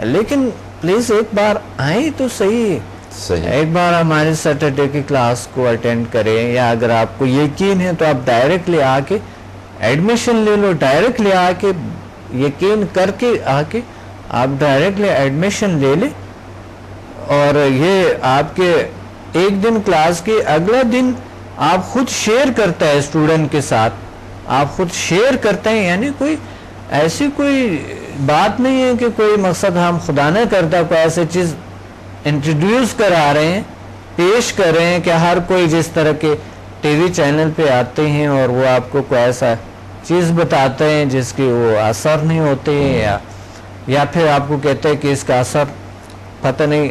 لیکن پلیز ایک بار آئیں تو صحیح. صحیح. ایک بار ہمارے سیٹرڈے کی کلاس کو اٹینڈ کریں، یا اگر آپ کو یقین ہے تو آپ ڈائریکٹلی آ کے ایڈمیشن لے لو، ڈائریکٹلی آ کے یقین کر کے آ کے آپ ڈائریکٹلی ایڈمیشن لے لیں. اور یہ آپ کے ایک دن کلاس کے اگلا دن آپ خود شیئر کرتا ہے اسٹوڈنٹ کے ساتھ، آپ خود شیئر کرتے ہیں، یعنی کوئی ایسی کوئی بات نہیں ہے کہ کوئی مقصد ہم خدا نہ کرتا کوئی ایسی چیز انٹروڈیوس کرا رہے ہیں، پیش کر رہے ہیں کہ ہر کوئی جس طرح کے ٹی وی چینل پہ آتے ہیں اور وہ آپ کو کوئی ایسا چیز بتاتے ہیں جس کے وہ اثر نہیں ہوتے ہیں، یا پھر آپ کو کہتے ہیں کہ اس کا اثر پتہ نہیں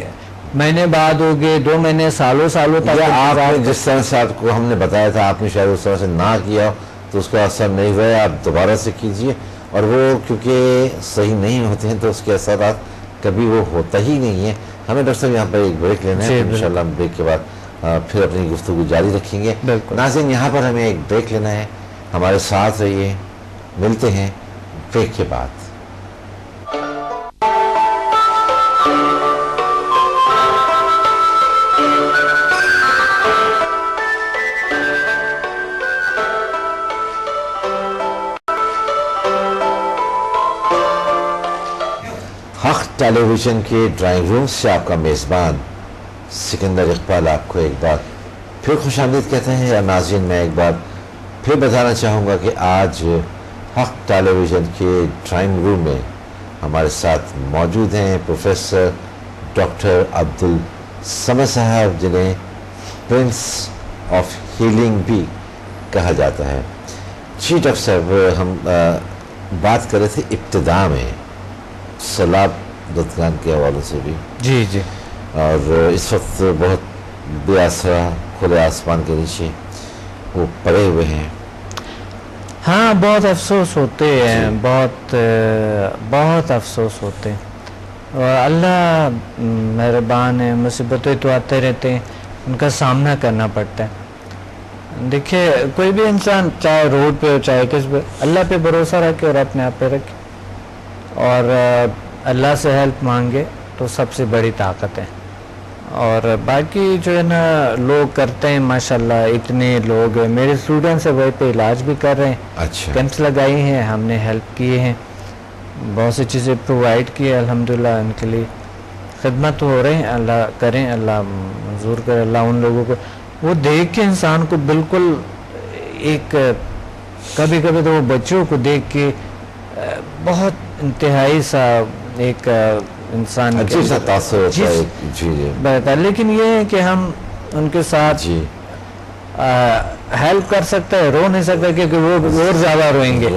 مہینے بعد ہو گئے، 2 مہینے، سالوں تک. آپ نے جس طرح سے آپ کو ہم نے بتایا تھا آپ نے شاید اس طرح سے نہ کیا تو اس کا اثر نہیں ہوا ہے، آپ دوبارہ سے کیجئے. اور وہ کیونکہ صحیح نہیں ہوتے ہیں تو اس کے اثرات کبھی وہ ہوتا ہی نہیں ہے. ہمیں ڈاکٹر صاحب یہاں پر ایک بریک لینا ہے، انشاءاللہ ہم بریک کے بعد پھر اپنی گفتگو جاری رکھیں گے. ناظرین یہاں پر ہمیں ایک بریک لینا ہے، ہمارے ساتھ رہیے، ملتے ہیں بریک کے بعد. حق ٹیلی ویژن کے ڈرائنگ روم سے آپ کا میزبان سکندر اقبال آپ کو ایک بار پھر خوش آمدید کہتے ہیں. یا ناظرین میں ایک بار پھر بتانا چاہوں گا کہ آج حق ٹیلی ویژن کے ڈرائنگ روم میں ہمارے ساتھ موجود ہیں پروفیسر ڈاکٹر عبدالصمد صاحب، جنہیں پرنس آف ہیلنگ بھی کہا جاتا ہے. جی ڈاکٹر صاحب، ہم بات کر رہے تھے ابتدا میں سیلاب زدگان کے حوالے سے بھی. جی اور اس وقت بہت بے آسرا کھلے آسمان کے نیچے وہ پڑے ہوئے ہیں. ہاں، بہت افسوس ہوتے ہیں، بہت افسوس ہوتے ہیں. اور اللہ مہربان ہے، مصیبتیں تو آتے رہتے ہیں، ان کا سامنا کرنا پڑتا ہے. دیکھیے کوئی بھی انسان چاہے روڈ پہ ہو چاہے کس پہ، اللہ پہ بھروسہ رکھے اور اپنے آپ پہ رکھے اور اللہ سے ہیلپ مانگے تو سب سے بڑی طاقت ہے. اور باقی جو ہے نا لوگ کرتے ہیں، ماشاءاللہ اتنے لوگ ہیں، میرے اسٹوڈنٹس ہیں وہی پہ علاج بھی کر رہے ہیں. اچھا، کیمپس لگائی ہیں، ہم نے ہیلپ کیے ہیں، بہت سی چیزیں پرووائڈ کی ہے الحمدللہ. ان کے لیے خدمت ہو رہے ہیں، اللہ کریں، اللہ منظور کرے. اللہ ان لوگوں کو وہ دیکھ کے انسان کو بالکل ایک کبھی کبھی تو وہ بچوں کو دیکھ کے بہت انتہائی سا ایک انسان عجیب سا تاثر ہوتا ہے. جی بہتر، لیکن یہ ہے کہ ہم ان کے ساتھ ہیلپ کر سکتے ہیں، رو نہیں سکتے کیونکہ وہ اور زیادہ روئیں گے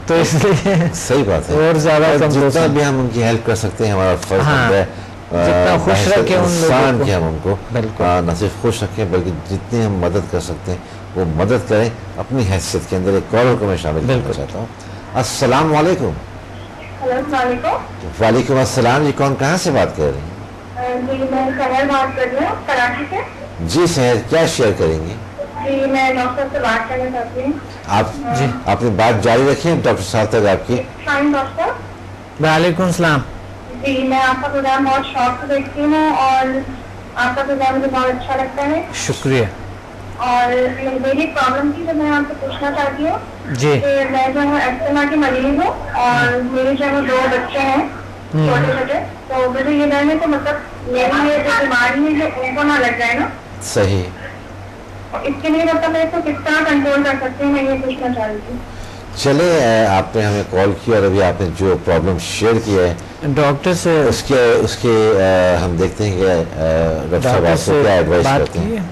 تو اس لیے صحیح بات ہے. اور زیادہ جتنا بھی ہم ان کی ہیلپ کر سکتے ہیں ہمارا فرض بنتا ہے جتنا خوش رکھیں انسان کے ہم ان کو نہ صرف خوش رکھیں بلکہ جتنی ہم مدد کر سکتے ہیں وہ مدد کریں. اپنی حیثیت کے اندر ایک کالر کو میں شامل کرنا چاہتا ہوں. السلام علیکم. السلام علیکم. وعلیکم السلام. جی کون کہاں سے بات کر رہی ہیں؟ جی میں سہر بات کر رہی ہوں کراچی سے. جی سہر، کیا شیئر کریں گے؟ جی میں ڈاکٹر سے بات کرنا چاہتی ہوں. آپ اپنی بات جاری رکھیں ڈاکٹر صاحب تک آپ کی. ڈاکٹر. وعلیکم السلام. جی میں آپ کا پروگرام بہت شوق سے دیکھتی ہوں اور آپ کا پروگرام مجھے بہت اچھا لگتا ہے. شکریہ. اور میری پرابلم تھی جو میں آپ سے پوچھنا چاہتی ہوں جی کہ میں جو ہے ایکسما کی مریض ہوں اور میرے جو ہے 2 بچے ہیں چھوٹے چھوٹے، تو مجھے یہ ڈر ہے کہ مطلب میری یہ جو بیماری ہے جو ان کو نہ لگ جائے نا. صحیح. اس کے لیے مطلب میں اس کو کس طرح کنٹرول کر سکتی ہوں، میں یہ پوچھنا چاہ رہی تھی. چلے آپ نے ہمیں کال کیا اور ابھی آپ نے جو پرابلم شیئر کیا ہے ڈاکٹر سے اس کے ہم دیکھتے ہیں کہ ڈاکٹر صاحب آپ کو کیا ایڈوائز کرتے ہیں.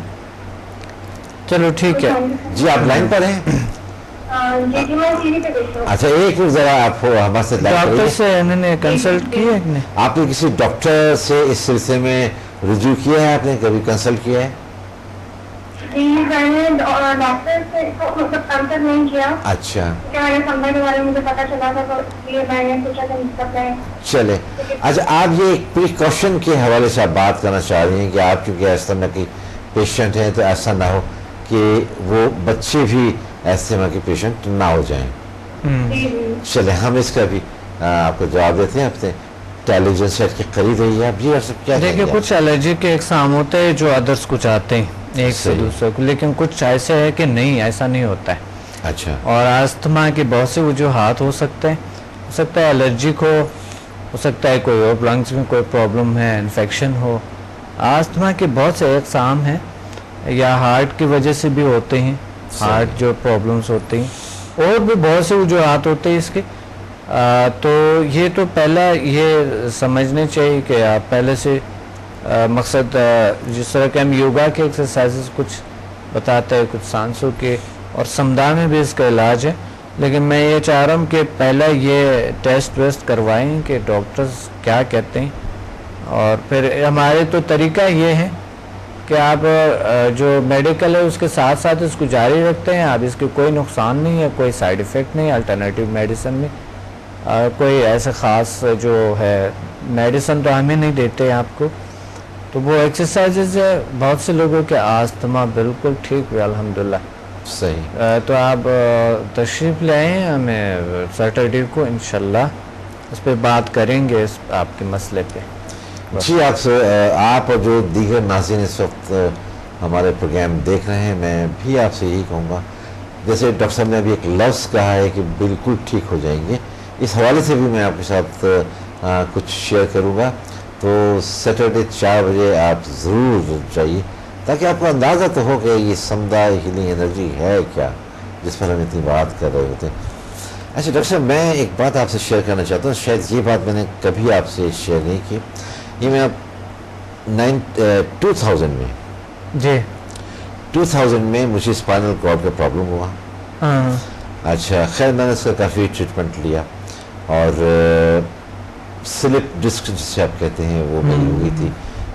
چلو ٹھیک ہے. جی آپ لائن پر ہیں؟ جی میں ٹی وی پہ دیکھ رہا ہوں. اچھا ایک منٹ ذرا آپ ہمارے سے ڈاکٹر سے انہوں نے کنسلٹ کی ہے؟ آپ نے کسی ڈاکٹر سے اس سلسلے میں رجوع کیا ہے؟ آپ نے کبھی کنسلٹ کیا ہے؟ جی میں نے ڈاکٹر سے مطلب کنسلٹ نہیں کیا. اچھا. کہ میں نے سمجھا کے بارے میں مجھے پتا چلا تھا تو اس لیے میں نے سوچا کہ مطلب میں. چلے اچھا، آپ یہ پریکاشن کے حوالے سے آپ بات کرنا چاہ رہی ہیں کہ آپ چونکہ اس طرح کی پیشنٹ ہیں تو ایسا نہ ہو کہ وہ بچے بھی ایسے کے پیشنٹ نہ ہو جائیں. چلے ہم اس کا بھی آپ کو جواب دیتے ہیں. ٹیلی ویژن سیٹ کے قریب رہی ہے آپ. جی ڈاکٹر صاحب کیا دیکھیے کچھ الرجی کے اقسام ہوتے ہیں جو ادرس کو چاہتے ہیں ایک سے دوسرے کو, لیکن کچھ ایسے ہے کہ نہیں, ایسا نہیں ہوتا ہے. اچھا. اور آستما کے بہت سے وجوہات ہو سکتے ہیں, ہو سکتا ہے الرجک ہو سکتا ہے کوئی اور لنگس میں کوئی پرابلم ہے, انفیکشن ہو. آستما کے بہت سے اقسام ہیں, یا ہارٹ کی وجہ سے بھی ہوتے ہیں, ہارٹ جو پرابلمس ہوتے ہیں, اور بھی بہت سے وجوہات ہوتے ہیں اس کے. تو یہ تو پہلا یہ سمجھنے چاہیے کہ آپ پہلے سے مقصد جس طرح کہ ہم یوگا کے ایکسرسائزز کچھ بتاتے ہیں, کچھ سانسوں کے, اور سمدھا میں بھی اس کا علاج ہے, لیکن میں یہ چاہ رہا ہوں کہ پہلا یہ ٹیسٹ ویسٹ کروائیں کہ ڈاکٹرز کیا کہتے ہیں, اور پھر ہمارے تو طریقہ یہ ہے کہ آپ جو میڈیکل ہے اس کے ساتھ ساتھ اس کو جاری رکھتے ہیں. آپ اس کے کوئی نقصان نہیں ہے, کوئی سائیڈ ایفیکٹ نہیں ہے. الٹرنیٹیو میڈیسن میں کوئی ایسے خاص جو ہے میڈیسن تو ہمیں نہیں دیتے آپ کو, تو وہ ایکسرسائزز ہے. بہت سے لوگوں کے آستما بالکل ٹھیک ہوئے الحمدللہ. صحیح. تو آپ تشریف لے آئیں, ہمیں سیٹرڈے کو انشاءاللہ اس پہ بات کریں گے اس آپ کے مسئلے پہ. جی آپ اور جو دیگر ناظرین اس وقت ہمارے پروگرام دیکھ رہے ہیں, میں بھی آپ سے یہی کہوں گا, جیسے ڈاکٹر صاحب نے ابھی ایک لفظ کہا ہے کہ بالکل ٹھیک ہو جائیں گے, اس حوالے سے بھی میں آپ کے ساتھ کچھ شیئر کروں گا. تو سیٹرڈے 4 بجے آپ ضرور جائیے تاکہ آپ کو اندازہ تو ہو کہ یہ سمدھا ہیلنگ انرجی ہے کیا جس پر ہم اتنی بات کر رہے ہوتے ہیں. اچھا ڈاکٹر صاحب, میں ایک بات آپ سے شیئر کرنا چاہتا ہوں, شاید یہ بات میں نے کبھی آپ سے شیئر نہیں کی. یہ میں 2000 میں جی 2000 میں مجھے اسپائنل کارڈ کا پرابلم ہوا. اچھا خیر, میں نے اس کا کافی ٹریٹمنٹ لیا, اور سلپ ڈسک جسے آپ کہتے ہیں وہ میری ہوئی تھی.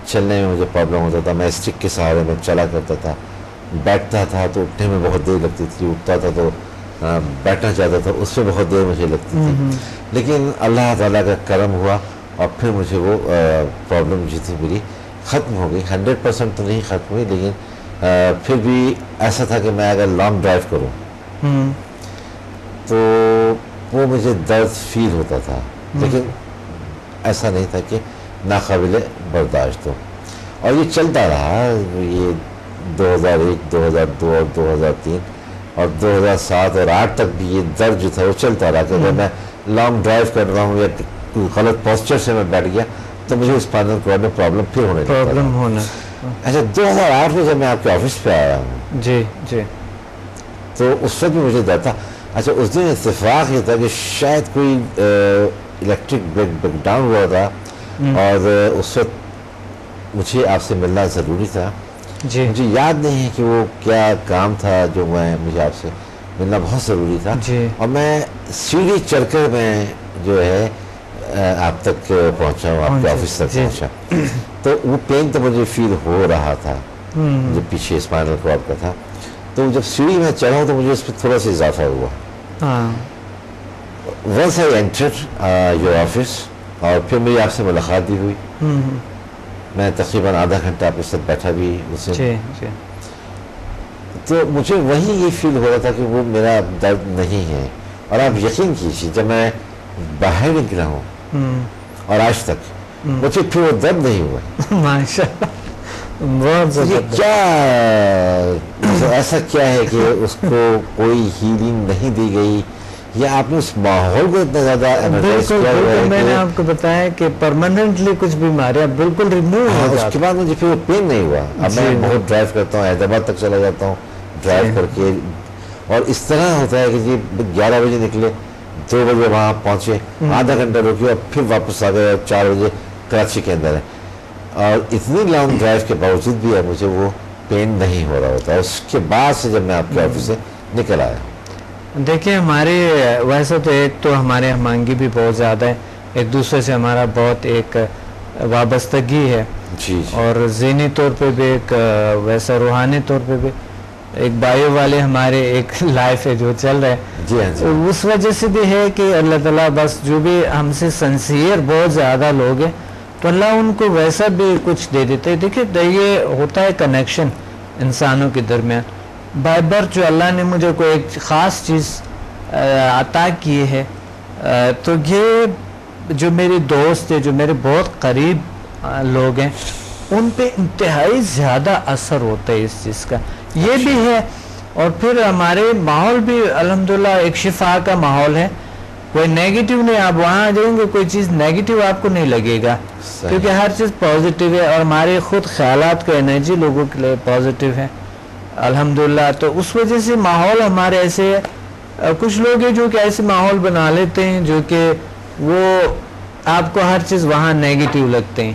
چلنے میں مجھے پرابلم ہوتا تھا, میں اسٹک کے سہارے میں چلا کرتا تھا. بیٹھتا تھا تو اٹھنے میں بہت دیر لگتی تھی, اٹھتا تھا تو بیٹھنا چاہتا تھا, اس میں بہت دیر مجھے لگتی تھی. لیکن اللہ تعالیٰ کا کرم ہوا اور پھر مجھے وہ پرابلم جو تھی میری ختم ہو گئی. 100% تو نہیں ختم ہوئی, لیکن پھر بھی ایسا تھا کہ میں اگر لانگ ڈرائیو کروں تو وہ مجھے درد فیل ہوتا تھا, لیکن ایسا نہیں تھا کہ ناقابل برداشت ہو. اور یہ چلتا رہا, یہ 2001 2002 اور 2003 اور 2007 اور 2008 تک بھی یہ درد جو تھا وہ چلتا رہا کہ اگر میں لانگ ڈرائیو کر رہا ہوں یا کوئی غلط پوسچر سے میں بیٹھ گیا تو مجھے اسپائنل کارڈ میں پرابلم پھر ہونے لگتا. اچھا 2008 میں جب میں آپ کے آفس پہ آیا ہوں جی جی تو اس وقت بھی مجھے ڈر تھا. اچھا اس دن اتفاق یہ تھا کہ شاید کوئی الیکٹرک بریک ڈاؤن ہوا تھا, اور اس وقت مجھے آپ سے ملنا ضروری تھا. جی مجھے یاد نہیں ہے کہ وہ کیا کام تھا جو مجھے آپ سے ملنا بہت ضروری تھا. جی. اور میں سیڑھی چڑھ کر میں جو ہے آپ تک پہنچا ہوں, آپ کے آفس تک پہنچا, تو وہ پین تو مجھے فیل ہو رہا تھا جو پیچھے اسپائنل کارڈ کا تھا. تو جب سیڑھی میں چڑھا تو مجھے اس پہ تھوڑا سا اضافہ ہوا. Once I entered your office, اور پھر میری آپ سے ملاقات بھی ہوئی. میں تقریباً آدھا گھنٹہ آپ کے ساتھ بیٹھا بھی اس سے. تو مجھے وہی یہ فیل ہو رہا تھا کہ وہ میرا درد نہیں ہے. اور آپ یقین کیجیے جب میں باہر نکلا ہوں اور آج تک مجھے پھر وہ درد نہیں ہوا. ماشاءاللہ, بہت یہ کیا ایسا کیا ہے کہ اس کو کوئی ہیلنگ نہیں دی گئی, یا آپ نے اس ماحول کو اتنا زیادہ انرجائز کیا ہوا ہے. میں نے آپ کو بتایا کہ پرماننٹلی کچھ بیماریاں بالکل ریموو ہو جاتی. اس کے بعد مجھے پھر وہ پین نہیں ہوا. اب میں بہت ڈرائیو کرتا ہوں, حیدرآباد تک چلا جاتا ہوں ڈرائیو کر کے, اور اس طرح ہوتا ہے کہ جی 11 بجے نکلے, 2 بجے وہاں پہنچے, آدھا گھنٹہ رکے اور پھر واپس آ گئے, 4 بجے کراچی کے اندر ہے. اور اتنی لانگ ڈرائیو کے باوجود بھی اب مجھے وہ پین نہیں ہو رہا ہوتا. اس کے بعد سے جب میں آپ کے آفس سے نکل آیا. دیکھیں ہمارے ویسے تو ایک تو ہمارے ہمانگی بھی بہت زیادہ ہے, ایک دوسرے سے ہمارا بہت ایک وابستگی ہے. جی. اور ذہنی طور پہ بھی ایک ویسا روحانی طور پہ بھی ایک بایو والے ہمارے ایک لائف ہے جو چل رہا ہے. جی ہاں جی. اس وجہ سے بھی ہے کہ اللہ تعالیٰ بس جو بھی ہم سے سنسیئر بہت زیادہ لوگ ہیں تو اللہ ان کو ویسا بھی کچھ دے دیتے ہیں. دیکھیے یہ ہوتا ہے کنیکشن انسانوں کے درمیان. بائی برتھ جو اللہ نے مجھے کوئی ایک خاص چیز عطا کی ہے, تو یہ جو میرے دوست ہیں, جو میرے بہت قریب لوگ ہیں, ان پہ انتہائی زیادہ اثر ہوتا ہے اس چیز کا. یہ بھی ہے. اور پھر ہمارے ماحول بھی الحمدللہ ایک شفا کا ماحول ہے, کوئی نیگیٹو نہیں. آپ وہاں جائیں گے کوئی چیز نیگیٹو آپ کو نہیں لگے گا, کیونکہ ہر چیز پازیٹیو ہے, اور ہمارے خود خیالات کا انرجی لوگوں کے لیے پازیٹیو ہے الحمدللہ. تو اس وجہ سے ماحول ہمارے ایسے ہے. کچھ لوگ ہیں جو کہ ایسے ماحول بنا لیتے ہیں جو کہ وہ آپ کو ہر چیز وہاں نیگیٹو لگتے ہیں.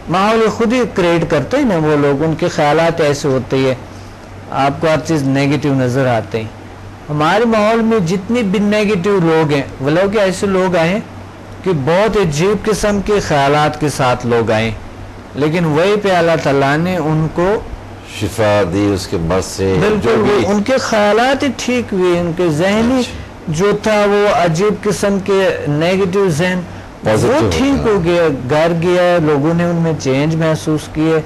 ماحول خود ہی کریٹ کرتے ہیں نا وہ لوگ, ان کے خیالات ایسے ہوتے ہیں, آپ کو ہر چیز نیگیٹو نظر آتے ہیں. ہمارے ماحول میں جتنی بھی نیگیٹو لوگ ہیں, وہ لوگ ایسے لوگ آئے کہ بہت عجیب قسم کے خیالات کے ساتھ لوگ آئے, لیکن وہی پہ اللہ تعالیٰ نے ان کو شفا دی اس کے مرض سے. بالکل ان کے خیالات ہی ٹھیک ہوئے, ان کے ذہنی جو تھا وہ عجیب قسم کے نیگیٹو ذہن وہ ٹھیک ہو گیا, گھر گیا, لوگوں نے ان میں چینج محسوس کیے.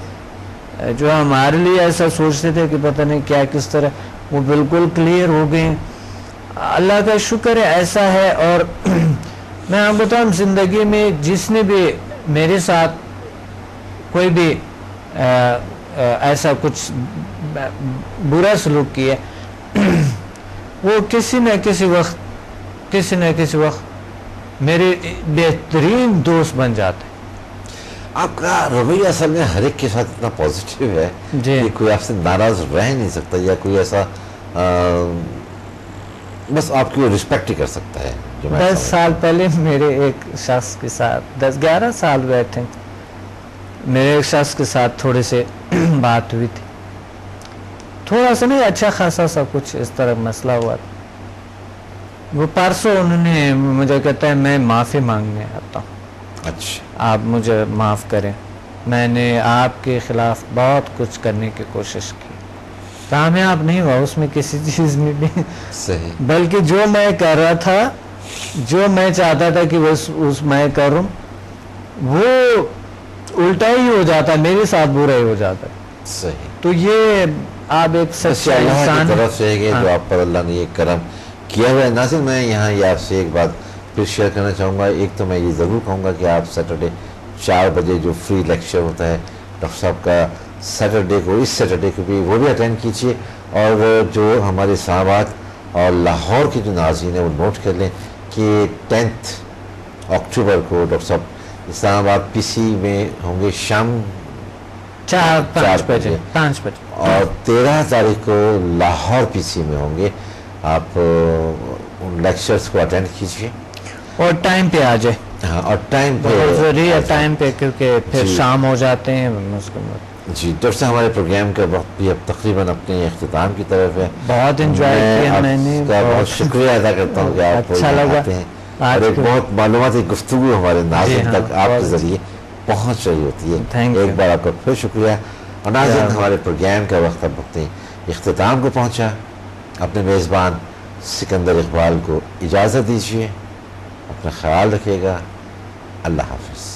جو ہمارے لیے ایسا سوچتے تھے کہ پتہ نہیں کیا کس طرح, وہ بالکل کلیئر ہو گئے. اللہ کا شکر ہے ایسا ہے. اور میں آپ بتاؤں زندگی میں جس نے بھی میرے ساتھ کوئی بھی ایسا کچھ برا سلوک کیا وہ کسی نہ کسی وقت میرے بہترین دوست بن جاتے. آپ کا رویہ اصل میں ہر ایک کے ساتھ اتنا پازیٹیو ہے کہ کوئی آپ سے ناراض رہ نہیں سکتا, یا کوئی ایسا بس آپ کی رسپیکٹ ہی کر سکتا ہے. 10 سال پہلے میرے ایک شخص کے ساتھ 10-11 سال بیٹھے, میرے ایک شخص کے ساتھ تھوڑے سے بات ہوئی تھی, تھوڑا سا نہیں اچھا خاصا سا کچھ اس طرح مسئلہ ہوا تھا. وہ پرسوں انہوں نے مجھے کہتا ہے میں معافی مانگنے آتا ہوں, اچھا آپ مجھے معاف کریں, میں نے آپ کے خلاف بہت کچھ کرنے کی کوشش کی, کامیاب نہیں ہوا اس میں کسی چیز میں بھی. صحیح. بلکہ جو میں کر رہا تھا, جو میں چاہتا تھا کہ اس میں کروں, وہ الٹا ہی ہو جاتا, میرے ساتھ برا ہی ہو جاتا. صحیح. تو یہ آپ ایک سچا انسان کی طرف سے ہے جو آپ پر اللہ نے یہ کرم کیا ہوا ہے. ناظرین میں یہاں یہ آپ سے ایک بات پھر شیئر کرنا چاہوں گا. ایک تو میں یہ ضرور کہوں گا کہ آپ سیٹرڈے 4 بجے جو فری لیکچر ہوتا ہے ڈاکٹر صاحب کا سیٹرڈے کو, اس سیٹرڈے کو بھی وہ بھی اٹینڈ کیجیے. اور جو ہمارے صحابات اور لاہور کے جو ناظرین ہیں وہ نوٹ کر لیں کہ 10 اکتوبر کو ڈاکٹر صاحب اسلام آباد پی سی میں ہوں گے شام 4-5 بجے, اور 13 تاریخ کو لاہور پی سی میں ہوں گے. آپ ان لیکچرز کو اٹینڈ کیجیے اور ٹائم پہ آ جائے. ہاں, اور ٹائم پہ ضروری ہے ٹائم پہ, کیونکہ پھر شام ہو جاتے ہیں. جی ڈاکٹر صاحب ہمارے پروگرام کا وقت بھی اب تقریباً اپنے اختتام کی طرف ہے. بہت انجوائے کیا میں نے, بہت شکریہ ادا کرتا ہوں کہ آپ اچھا لگا ہیں, اور ایک بہت معلوماتی گفتگو ہمارے ناظرین تک آپ کے ذریعے پہنچ رہی ہوتی ہے. ایک بار آپ کا پھر شکریہ. اور ناظرین ہمارے پروگرام کا وقت اب اپنے اختتام کو پہنچا. اپنے میزبان سکندر اقبال کو اجازت دیجیے, اپنا خیال رکھیے گا. اللہ حافظ.